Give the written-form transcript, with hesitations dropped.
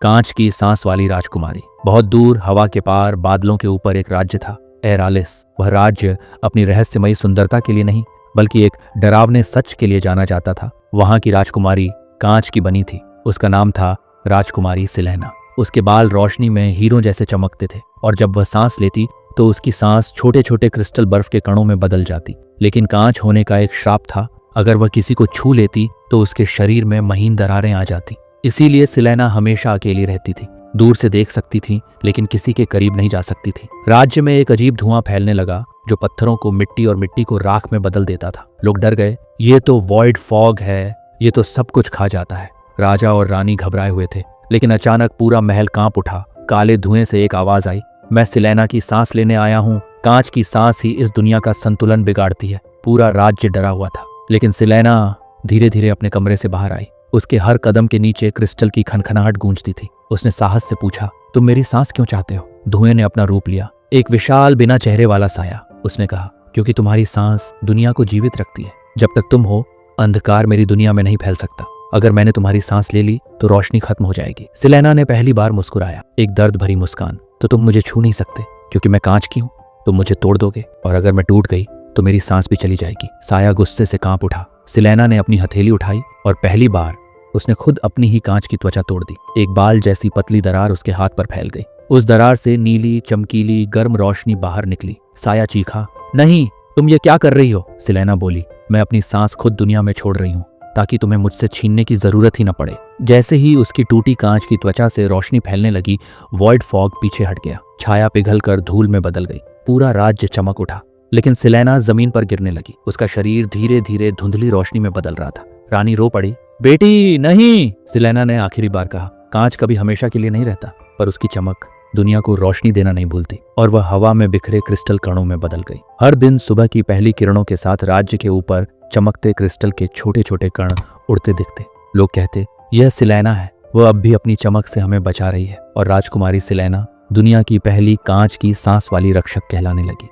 कांच की सांस वाली राजकुमारी। बहुत दूर हवा के पार बादलों के ऊपर एक राज्य था, एरालिस। वह राज्य अपनी रहस्यमयी सुंदरता के लिए नहीं बल्कि एक डरावने सच के लिए जाना जाता था। वहां की राजकुमारी कांच की बनी थी। उसका नाम था राजकुमारी सिलेना। उसके बाल रोशनी में हीरों जैसे चमकते थे और जब वह सांस लेती तो उसकी सांस छोटे छोटे क्रिस्टल बर्फ के कणों में बदल जाती। लेकिन कांच होने का एक श्राप था, अगर वह किसी को छू लेती तो उसके शरीर में महीन दरारें आ जाती। इसीलिए सिलेना हमेशा अकेली रहती थी। दूर से देख सकती थी लेकिन किसी के करीब नहीं जा सकती थी। राज्य में एक अजीब धुआं फैलने लगा जो पत्थरों को मिट्टी और मिट्टी को राख में बदल देता था। लोग डर गए, ये तो वॉइड फॉग है, ये तो सब कुछ खा जाता है। राजा और रानी घबराए हुए थे, लेकिन अचानक पूरा महल कांप उठा। काले धुएं से एक आवाज आई, मैं सिलेना की सांस लेने आया हूँ। कांच की सांस ही इस दुनिया का संतुलन बिगाड़ती है। पूरा राज्य डरा हुआ था, लेकिन सिलेना धीरे धीरे अपने कमरे से बाहर आई। उसके हर कदम के नीचे क्रिस्टल की खनखनाहट गूंजती थी। उसने साहस से पूछा, तुम मेरी सांस क्यों चाहते हो? धुएं ने अपना रूप लिया, एक विशाल बिना चेहरे वाला साया। उसने कहा, क्योंकि तुम्हारी सांस दुनिया को जीवित रखती है। जब तक तुम हो, अंधकार मेरी दुनिया में नहीं फैल सकता। अगर मैंने तुम्हारी सांस ले ली तो रोशनी खत्म हो जाएगी। सिलेना ने पहली बार मुस्कुराया, एक दर्द भरी मुस्कान। तो तुम मुझे छू नहीं सकते क्योंकि मैं कांच की हूँ। तुम मुझे तोड़ दोगे और अगर मैं टूट गई तो मेरी सांस भी चली जाएगी। साया गुस्से से कांप उठा। सिलेना ने अपनी हथेली उठाई और पहली बार उसने खुद अपनी ही कांच की त्वचा तोड़ दी। एक बाल जैसी पतली दरार उसके हाथ पर फैल गई। उस दरार से नीली चमकीली गर्म रोशनी बाहर निकली। साया चीखा, नहीं, तुम ये क्या कर रही हो? सिलेना बोली, मैं अपनी सांस खुद दुनिया में छोड़ रही हूँ ताकि तुम्हें मुझसे छीनने की जरूरत ही न पड़े। जैसे ही उसकी टूटी कांच की त्वचा से रोशनी फैलने लगी, वॉइड फॉग पीछे हट गया। छाया पिघलकर धूल में बदल गई। पूरा राज्य चमक उठा, लेकिन सिलेना जमीन पर गिरने लगी। उसका शरीर धीरे धीरे धुंधली रोशनी में बदल रहा था। रानी रो पड़ी, बेटी नहीं, सिलेना ने आखिरी बार कहा। कांच कभी हमेशा के लिए नहीं रहता, पर उसकी चमक दुनिया को रोशनी देना नहीं भूलती और वह हवा में बिखरे क्रिस्टल कणों में बदल गई। हर दिन सुबह की पहली किरणों के साथ राज्य के ऊपर चमकते क्रिस्टल के छोटे छोटे कण उड़ते दिखते। लोग कहते, यह सिलेना है, वह अब भी अपनी चमक से हमें बचा रही है। और राजकुमारी सिलेना दुनिया की पहली कांच की सांस वाली रक्षक कहलाने लगी।